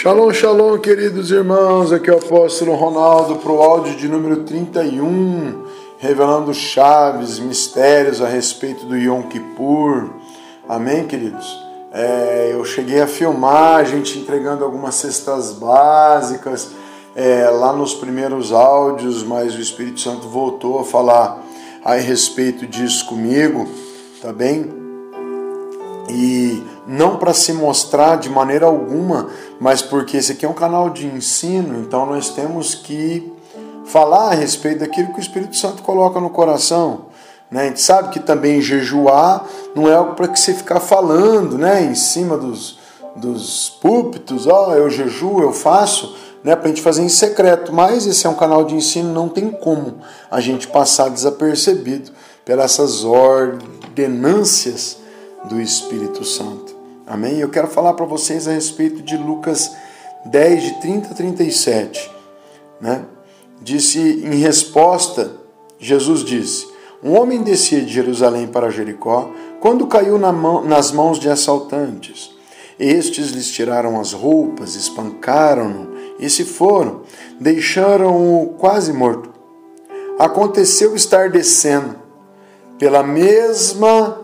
Shalom, shalom, queridos irmãos, aqui é o apóstolo Ronaldo para o áudio de número 31, revelando chaves, mistérios a respeito do Yom Kippur. Amém, queridos? Eu cheguei a filmar a gente entregando algumas cestas básicas lá nos primeiros áudios, mas o Espírito Santo voltou a falar a respeito disso comigo, tá bem? E não para se mostrar de maneira alguma, mas porque esse aqui é um canal de ensino, então nós temos que falar a respeito daquilo que o Espírito Santo coloca no coração. Né? A gente sabe que também jejuar não é algo para que você ficar falando, né? Em cima dos púlpitos, eu jejuo, eu faço, né? Para a gente fazer em secreto, mas esse é um canal de ensino, não tem como a gente passar desapercebido pelas essas ordenâncias do Espírito Santo. Amém? Eu quero falar para vocês a respeito de Lucas 10, de 30 a 37. Né? Disse, em resposta, Jesus disse: um homem descia de Jerusalém para Jericó, quando caiu nas mãos de assaltantes. Estes lhes tiraram as roupas, espancaram-no e se foram, deixaram-o quase morto. Aconteceu estar descendo pela mesma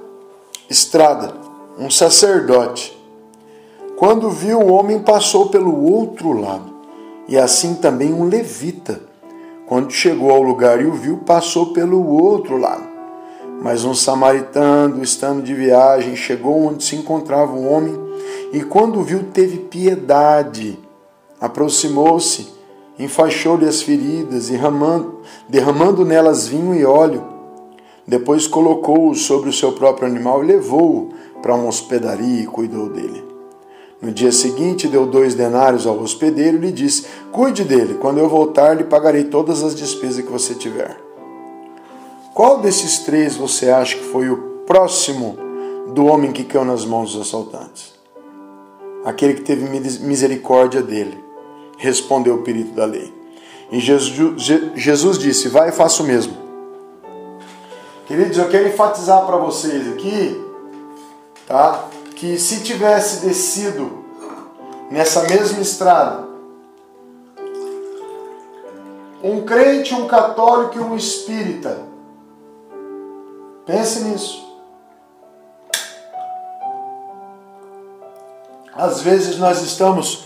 estrada um sacerdote. Quando viu o homem, passou pelo outro lado, e assim também um levita. Quando chegou ao lugar e o viu, passou pelo outro lado. Mas um samaritano, estando de viagem, chegou onde se encontrava o homem, e quando o viu, teve piedade. Aproximou-se, enfaixou-lhe as feridas, derramando nelas vinho e óleo. Depois colocou-o sobre o seu próprio animal e levou-o para uma hospedaria e cuidou dele. No dia seguinte, deu 2 denários ao hospedeiro e lhe disse: cuide dele, quando eu voltar, lhe pagarei todas as despesas que você tiver. Qual desses 3 você acha que foi o próximo do homem que caiu nas mãos dos assaltantes? Aquele que teve misericórdia dele, respondeu o perito da lei. E Jesus disse: vai e faça o mesmo. Queridos, eu quero enfatizar para vocês aqui, tá? Que se tivesse descido nessa mesma estrada um crente, um católico e um espírita, pense nisso. Às vezes nós estamos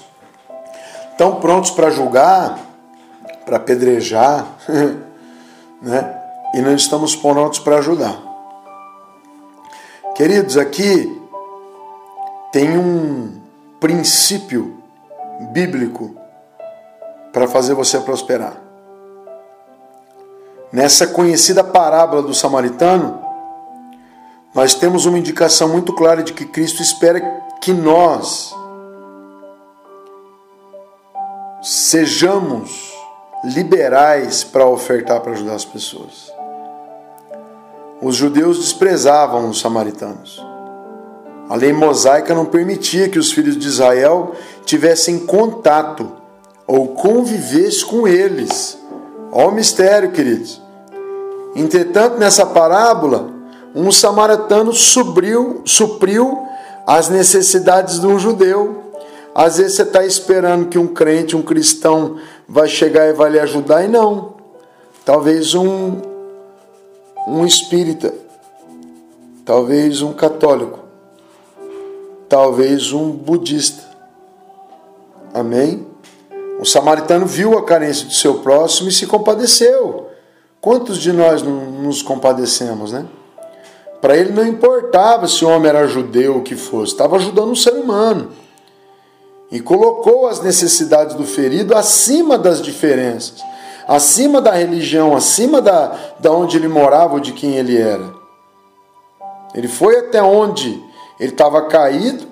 tão prontos para julgar, para apedrejar, né? E não estamos prontos para ajudar. Queridos, aqui tem um princípio bíblico para fazer você prosperar. Nessa conhecida parábola do samaritano, nós temos uma indicação muito clara de que Cristo espera que nós sejamos liberais para ofertar para ajudar as pessoas. Os judeus desprezavam os samaritanos. A lei mosaica não permitia que os filhos de Israel tivessem contato ou convivessem com eles. Olha o mistério, queridos. Entretanto, nessa parábola, um samaritano supriu as necessidades de um judeu. Às vezes você está esperando que um crente, um cristão, vai chegar e vai lhe ajudar, e não. Talvez um espírita, talvez um católico, talvez um budista. Amém? O samaritano viu a carência do seu próximo e se compadeceu. Quantos de nós não nos compadecemos, né? Para ele não importava se o homem era judeu ou o que fosse, estava ajudando um ser humano. E colocou as necessidades do ferido acima das diferenças, acima da religião, acima da onde ele morava ou de quem ele era. Ele foi até onde ele estava caído,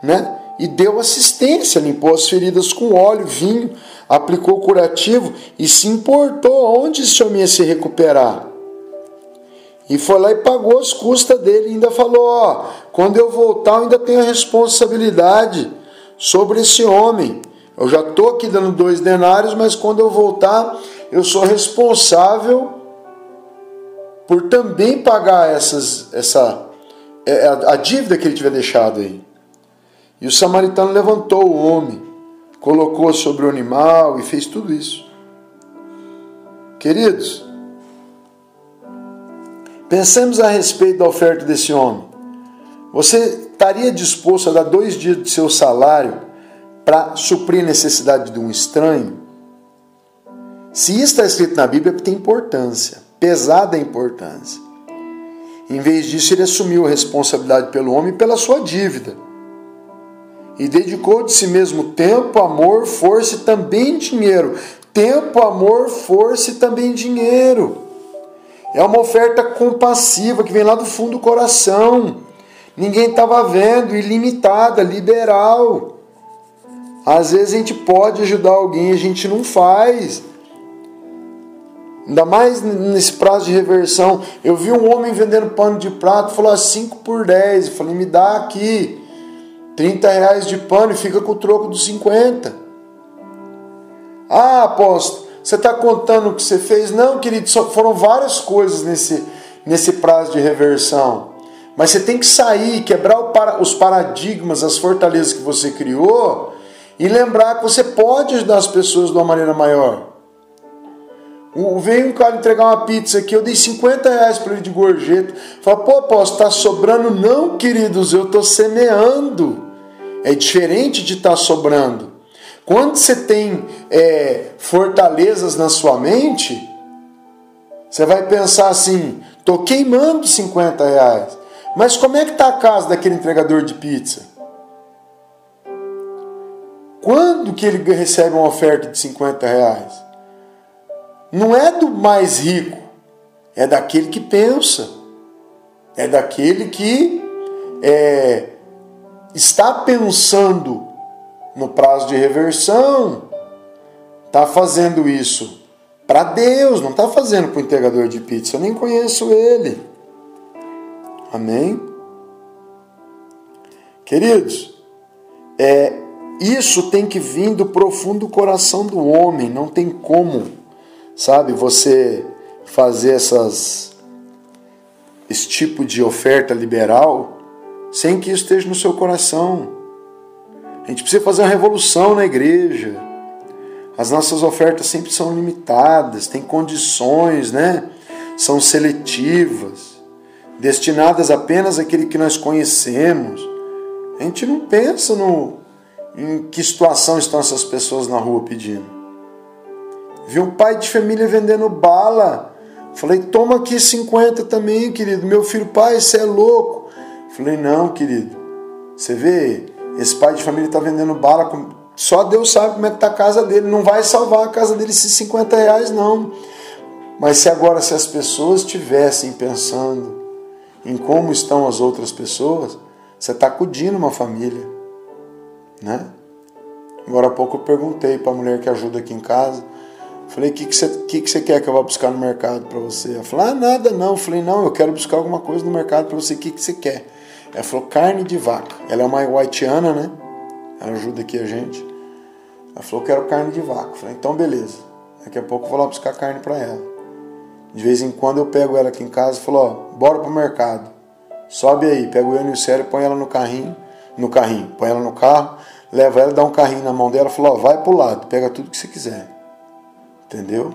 né? E deu assistência, limpou as feridas com óleo, vinho, aplicou curativo e se importou onde esse homem ia se recuperar. E foi lá e pagou as custas dele, e ainda falou: quando eu voltar eu ainda tenho a responsabilidade sobre esse homem. Eu já estou aqui dando 2 denários, mas quando eu voltar, eu sou responsável por também pagar a dívida que ele tiver deixado aí. E o samaritano levantou o homem, colocou sobre o animal e fez tudo isso. Queridos, pensemos a respeito da oferta desse homem. Você estaria disposto a dar 2 dias do seu salário para suprir a necessidade de um estranho? Se isso está escrito na Bíblia, tem importância, pesada importância. Em vez disso, ele assumiu a responsabilidade pelo homem e pela sua dívida. E dedicou de si mesmo tempo, amor, força e também dinheiro. Tempo, amor, força e também dinheiro. É uma oferta compassiva que vem lá do fundo do coração. Ninguém estava vendo, ilimitada, liberal. Às vezes a gente pode ajudar alguém, a gente não faz. Ainda mais nesse prazo de reversão. Eu vi um homem vendendo pano de prato, falou 5 por 10. Eu falei, me dá aqui R$30 de pano e fica com o troco dos 50. Ah, apóstolo, você está contando o que você fez? Não, querido, só foram várias coisas nesse prazo de reversão. Mas você tem que sair, quebrar os paradigmas, as fortalezas que você criou e lembrar que você pode ajudar as pessoas de uma maneira maior. Veio um cara entregar uma pizza aqui, eu dei R$50 para ele de gorjeta. Fala, pô, apóstolo, está sobrando? Não, queridos, eu estou semeando. É diferente de estar sobrando. Quando você tem fortalezas na sua mente, você vai pensar assim, estou queimando R$50. Mas como é que está a casa daquele entregador de pizza? Quando que ele recebe uma oferta de R$50? Não é do mais rico, é daquele que pensa, é daquele que está pensando no prazo de reversão, está fazendo isso para Deus, não está fazendo para o entregador de pizza, eu nem conheço ele. Amém? Queridos, isso tem que vir do profundo coração do homem, não tem como, sabe, você fazer esse tipo de oferta liberal sem que isso esteja no seu coração. A gente precisa fazer uma revolução na igreja. As nossas ofertas sempre são limitadas, tem condições, né? São seletivas, destinadas apenas àquele que nós conhecemos. A gente não pensa em que situação estão essas pessoas na rua pedindo. Vi um pai de família vendendo bala. Falei, toma aqui 50 também, querido. Meu filho, pai, você é louco. Falei, não, querido. Você vê, esse pai de família está vendendo bala. Só Deus sabe como é que está a casa dele. Não vai salvar a casa dele esses R$50, não. Mas se as pessoas estivessem pensando em como estão as outras pessoas, você está acudindo uma família, né? Agora há pouco eu perguntei para a mulher que ajuda aqui em casa. Falei, o que você quer que eu vá buscar no mercado para você? Ela falou, nada não. Eu falei, não, eu quero buscar alguma coisa no mercado para você. O que você quer? Ela falou, carne de vaca. Ela é uma haitiana, né? Ela ajuda aqui a gente. Ela falou, eu quero carne de vaca. Eu falei, então beleza. Daqui a pouco eu vou lá buscar carne para ela. De vez em quando eu pego ela aqui em casa e falo, ó, bora pro mercado. Sobe aí, pega o eu e o Célio, põe ela no carrinho, põe ela no carro, leva ela, dá um carrinho na mão dela e fala, ó, vai pro lado, pega tudo que você quiser. Entendeu?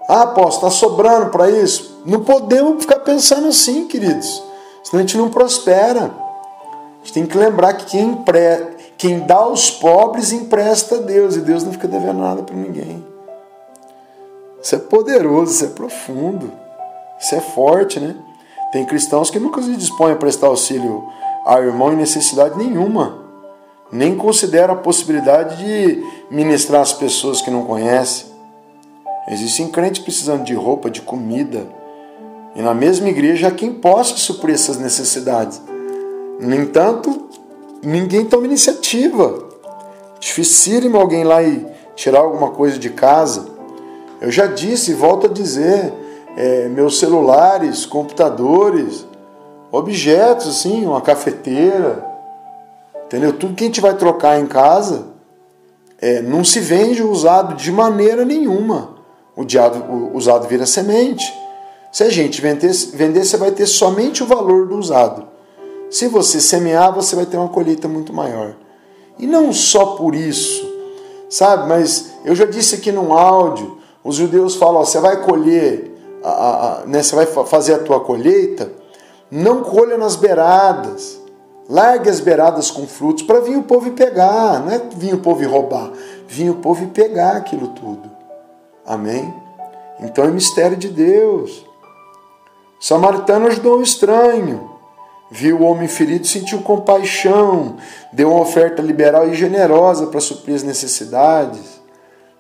Ah, apóstolo, está sobrando para isso? Não podemos ficar pensando assim, queridos. Senão a gente não prospera. A gente tem que lembrar que quem dá aos pobres empresta a Deus. E Deus não fica devendo nada para ninguém. Isso é poderoso, isso é profundo. Isso é forte, né? Tem cristãos que nunca se dispõem a prestar auxílio ao irmão em necessidade nenhuma. Nem considera a possibilidade de ministrar as pessoas que não conhecem. Existem crentes precisando de roupa, de comida. E na mesma igreja há quem possa suprir essas necessidades. No entanto, ninguém toma iniciativa. Dificílimo alguém lá e tirar alguma coisa de casa. Eu já disse e volto a dizer, meus celulares, computadores, objetos assim, uma cafeteira, entendeu? Tudo que a gente vai trocar em casa não se vende usado de maneira nenhuma. O usado vira semente. Se a gente vender, você vai ter somente o valor do usado. Se você semear, você vai ter uma colheita muito maior. E não só por isso, sabe? Mas eu já disse aqui num áudio, os judeus falam, ó, você vai colher, né, você vai fazer a tua colheita, não colha nas beiradas, largue as beiradas com frutos para vir o povo e pegar, não é vir o povo e roubar, vir o povo e pegar aquilo tudo. Amém? Então é mistério de Deus. O samaritano ajudou um estranho, viu o homem ferido, sentiu compaixão, deu uma oferta liberal e generosa para suprir as necessidades,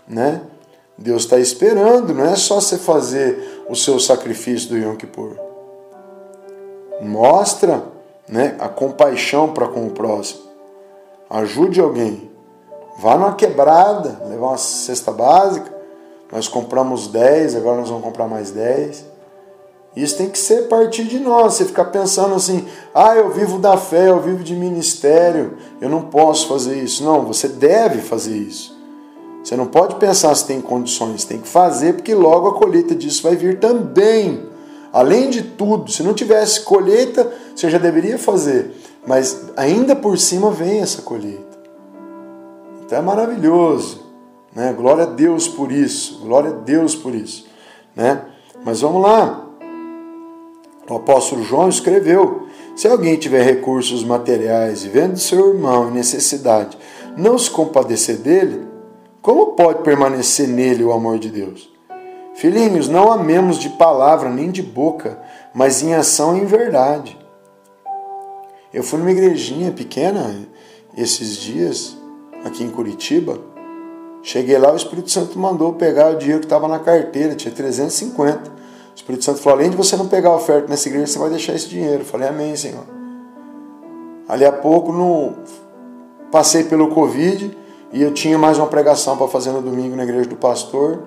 né? Deus está esperando, não é só você fazer o seu sacrifício do Yom Kippur. Mostra, né, a compaixão para com o próximo. Ajude alguém. Vá numa quebrada, levar uma cesta básica. Nós compramos 10, agora nós vamos comprar mais 10. Isso tem que ser partir de nós. Você ficar pensando assim, eu vivo da fé, eu vivo de ministério, eu não posso fazer isso. Não, você deve fazer isso. Você não pode pensar se tem condições, tem que fazer, porque logo a colheita disso vai vir também. Além de tudo, se não tivesse colheita, você já deveria fazer. Mas ainda por cima vem essa colheita. Então é maravilhoso, né? Glória a Deus por isso. Glória a Deus por isso, né? Mas vamos lá. O apóstolo João escreveu: se alguém tiver recursos materiais e vendo seu irmão em necessidade, não se compadecer dele, como pode permanecer nele o amor de Deus? Filhinhos, não amemos de palavra nem de boca, mas em ação e em verdade. Eu fui numa igrejinha pequena esses dias, aqui em Curitiba. Cheguei lá, o Espírito Santo mandou pegar o dinheiro que estava na carteira, tinha 350. O Espírito Santo falou, além de você não pegar a oferta nessa igreja, você vai deixar esse dinheiro. Eu falei, amém, Senhor. Ali a pouco, passei pelo Covid e eu tinha mais uma pregação para fazer no domingo na igreja do pastor.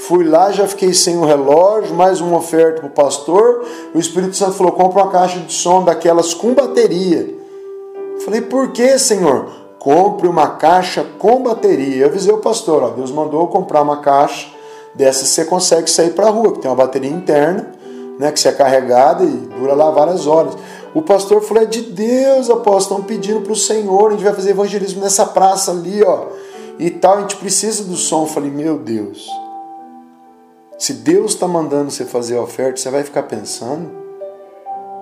Fui lá, já fiquei sem o relógio, mais uma oferta para o pastor. O Espírito Santo falou, compra uma caixa de som daquelas com bateria. Eu falei, por que, Senhor? Compre uma caixa com bateria. Eu avisei o pastor, ó, Deus mandou eu comprar uma caixa dessa, você consegue sair para a rua, que tem uma bateria interna, né, que se é carregada e dura lá várias horas. O pastor falou, é de Deus, apóstolo, estão pedindo para o Senhor, a gente vai fazer evangelismo nessa praça ali, ó, e tal, a gente precisa do som. Eu falei, meu Deus, se Deus está mandando você fazer a oferta, você vai ficar pensando?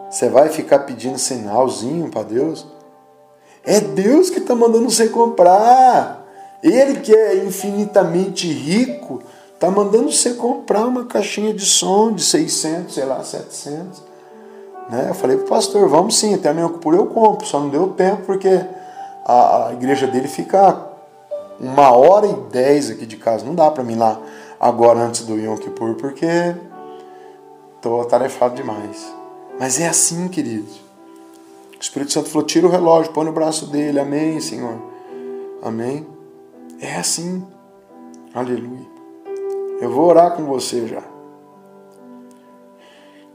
Você vai ficar pedindo sinalzinho para Deus? É Deus que está mandando você comprar. Ele que é infinitamente rico, está mandando você comprar uma caixinha de som de 600, sei lá, 700. Né? Eu falei para o pastor, vamos sim, até amanhã por eu compro. Só não deu tempo porque a igreja dele fica 1h10 aqui de casa. Não dá para mim ir lá agora antes do Yom Kippur, porque estou atarefado demais. Mas é assim, queridos. O Espírito Santo falou, tira o relógio, põe no braço dele. Amém, Senhor. Amém. É assim. Aleluia. Eu vou orar com você já.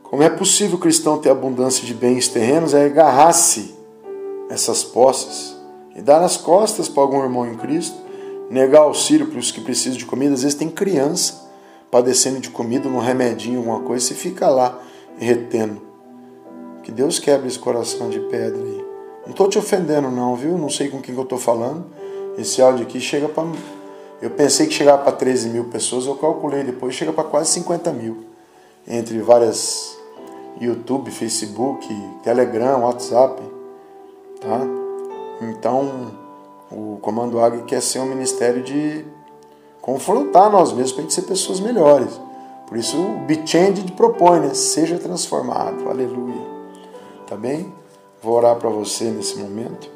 Como é possível o cristão ter abundância de bens terrenos? É agarrar-se essas posses e dar as costas para algum irmão em Cristo, negar auxílio para os que precisam de comida. Às vezes tem criança padecendo de comida, um remedinho, alguma coisa, você fica lá retendo. Que Deus quebre esse coração de pedra aí. Não estou te ofendendo não, viu? Não sei com quem que eu estou falando. Esse áudio aqui chega para... Eu pensei que chegava para 13 mil pessoas, eu calculei depois, chega para quase 50 mil. Entre várias YouTube, Facebook, Telegram, WhatsApp. Tá? Então, o Comando Águia quer ser um ministério de confrontar nós mesmos para a gente ser pessoas melhores. Por isso o Be Changed propõe, né? Seja transformado. Aleluia. Tá bem? Vou orar para você nesse momento.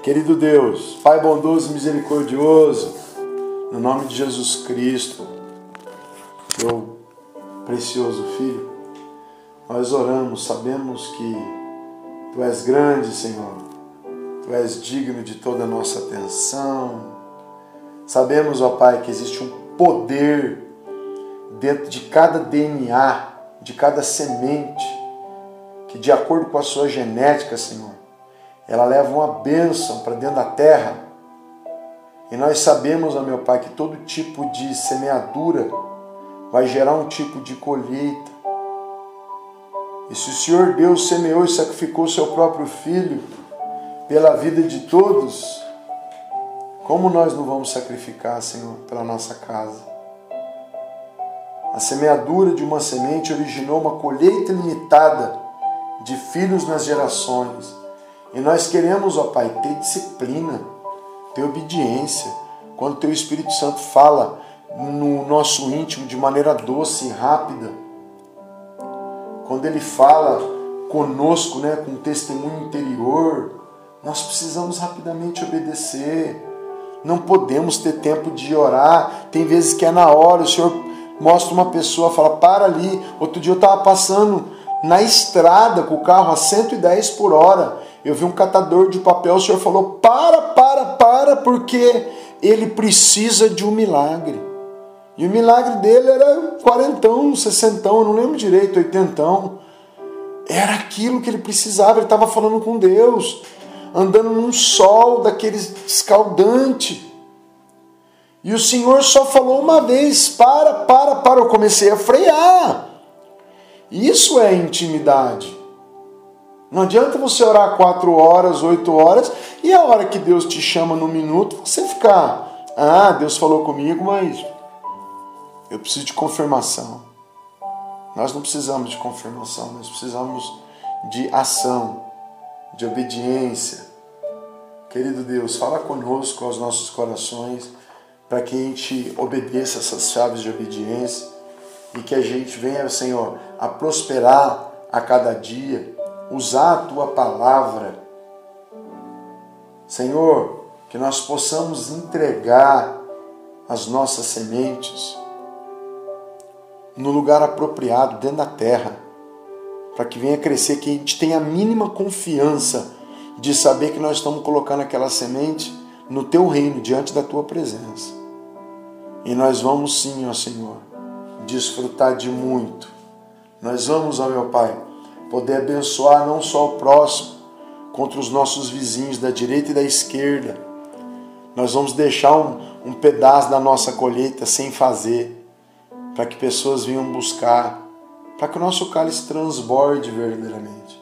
Querido Deus, Pai bondoso e misericordioso, no nome de Jesus Cristo, teu precioso Filho, nós oramos, sabemos que Tu és grande, Senhor, Tu és digno de toda a nossa atenção. Sabemos, ó Pai, que existe um poder dentro de cada DNA, de cada semente, que de acordo com a sua genética, Senhor, ela leva uma bênção para dentro da terra. E nós sabemos, ó meu Pai, que todo tipo de semeadura vai gerar um tipo de colheita. E se o Senhor Deus semeou e sacrificou o seu próprio Filho pela vida de todos, Como nós não vamos sacrificar, Senhor, pela nossa casa? A semeadura de uma semente originou uma colheita limitada de filhos nas gerações. E nós queremos, ó Pai, ter disciplina, ter obediência. Quando Teu Espírito Santo fala no nosso íntimo de maneira doce e rápida, quando Ele fala conosco, com testemunho interior, nós precisamos rapidamente obedecer. Não podemos ter tempo de orar. Tem vezes que é na hora, o Senhor mostra uma pessoa, fala, para ali. Outro dia eu estava passando na estrada com o carro a 110 por hora. Eu vi um catador de papel, o Senhor falou, para, porque ele precisa de um milagre. E o milagre dele era 40, 60, eu não lembro direito, 80. Era aquilo que ele precisava, ele estava falando com Deus, andando num sol daquele escaldante. E o Senhor só falou uma vez, para, eu comecei a frear. Isso é intimidade. Não adianta você orar 4 horas, 8 horas, e a hora que Deus te chama no minuto, você ficar, Deus falou comigo, mas eu preciso de confirmação. Nós não precisamos de confirmação, nós precisamos de ação, de obediência. Querido Deus, fala conosco aos nossos corações, para que a gente obedeça essas chaves de obediência e que a gente venha, Senhor, a prosperar a cada dia, usar a Tua palavra. Senhor, que nós possamos entregar as nossas sementes no lugar apropriado, dentro da terra, para que venha crescer, que a gente tenha a mínima confiança de saber que nós estamos colocando aquela semente no Teu reino, diante da Tua presença. E nós vamos sim, ó Senhor, desfrutar de muito. Nós vamos, ó meu Pai, poder abençoar não só o próximo, contra os nossos vizinhos da direita e da esquerda. Nós vamos deixar um pedaço da nossa colheita sem fazer, para que pessoas venham buscar, para que o nosso cálice transborde verdadeiramente.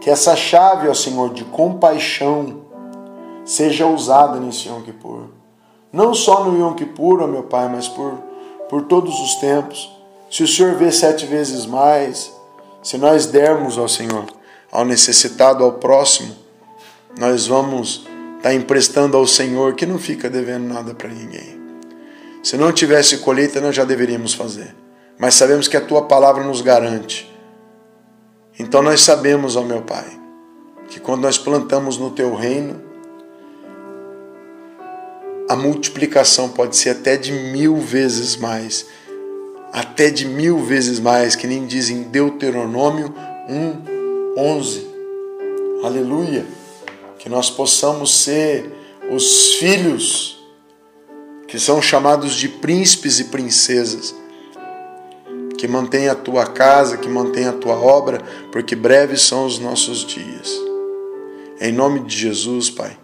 Que essa chave, ó Senhor, de compaixão seja usada nesse Yom Kippur. Não só no Yom Kippur, ó meu Pai, mas por todos os tempos. Se o Senhor vê 7 vezes mais, se nós dermos, ó Senhor, ao necessitado, ao próximo, nós vamos estar emprestando ao Senhor, que não fica devendo nada para ninguém. Se não tivesse colheita, nós já deveríamos fazer. Mas sabemos que a Tua palavra nos garante. Então nós sabemos, ó meu Pai, que quando nós plantamos no Teu reino, a multiplicação pode ser até de 1000 vezes mais. Até de 1000 vezes mais, que nem diz em Deuteronômio 1:11. Aleluia! Que nós possamos ser os filhos que são chamados de príncipes e princesas, que mantém a Tua casa, que mantém a Tua obra, porque breves são os nossos dias. Em nome de Jesus, Pai,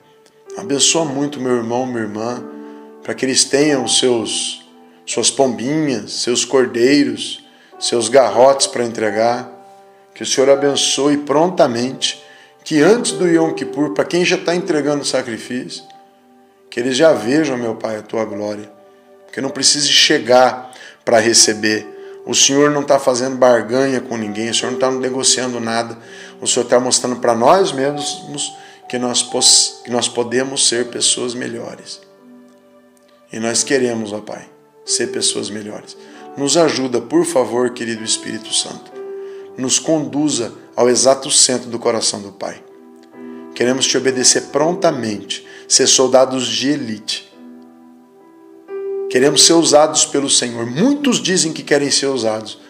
abençoa muito meu irmão, minha irmã, para que eles tenham suas pombinhas, seus cordeiros, seus garrotes para entregar. Que o Senhor abençoe prontamente, que antes do Yom Kippur, para quem já está entregando sacrifício, que eles já vejam, meu Pai, a Tua glória. Que não precise chegar para receber. O Senhor não está fazendo barganha com ninguém, o Senhor não está negociando nada. O Senhor está mostrando para nós mesmos que nós podemos ser pessoas melhores. E nós queremos, ó Pai, ser pessoas melhores. Nos ajuda, por favor, querido Espírito Santo. Nos conduza ao exato centro do coração do Pai. Queremos Te obedecer prontamente, ser soldados de elite. Queremos ser usados pelo Senhor. Muitos dizem que querem ser usados,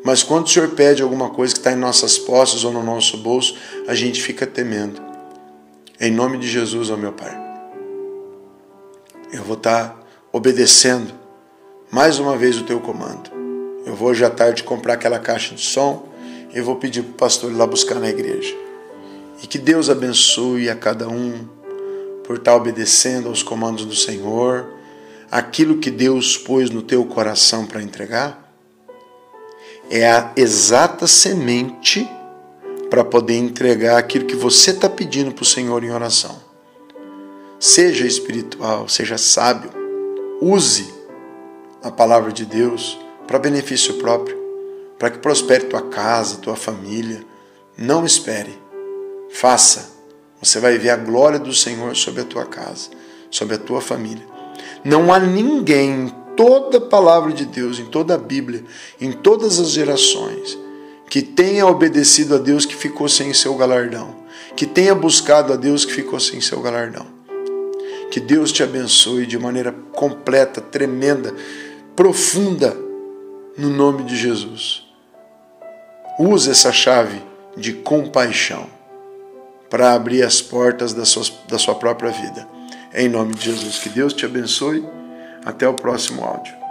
mas quando o Senhor pede alguma coisa que está em nossas posses ou no nosso bolso, a gente fica temendo. Em nome de Jesus, ó meu Pai, eu vou estar obedecendo mais uma vez o Teu comando. Eu vou hoje à tarde comprar aquela caixa de som e vou pedir para o pastor ir lá buscar na igreja. E que Deus abençoe a cada um por estar obedecendo aos comandos do Senhor. Aquilo que Deus pôs no teu coração para entregar é a exata semente para poder entregar aquilo que você está pedindo para o Senhor em oração. Seja espiritual, seja sábio. Use a palavra de Deus para benefício próprio, para que prospere tua casa, tua família. Não espere. Faça. Você vai ver a glória do Senhor sobre a tua casa, sobre a tua família. Não há ninguém em toda a palavra de Deus, em toda a Bíblia, em todas as gerações, que tenha obedecido a Deus que ficou sem seu galardão, que tenha buscado a Deus que ficou sem seu galardão. Que Deus te abençoe de maneira completa, tremenda, profunda, no nome de Jesus. Use essa chave de compaixão para abrir as portas da sua própria vida. Em nome de Jesus, que Deus te abençoe. Até o próximo áudio.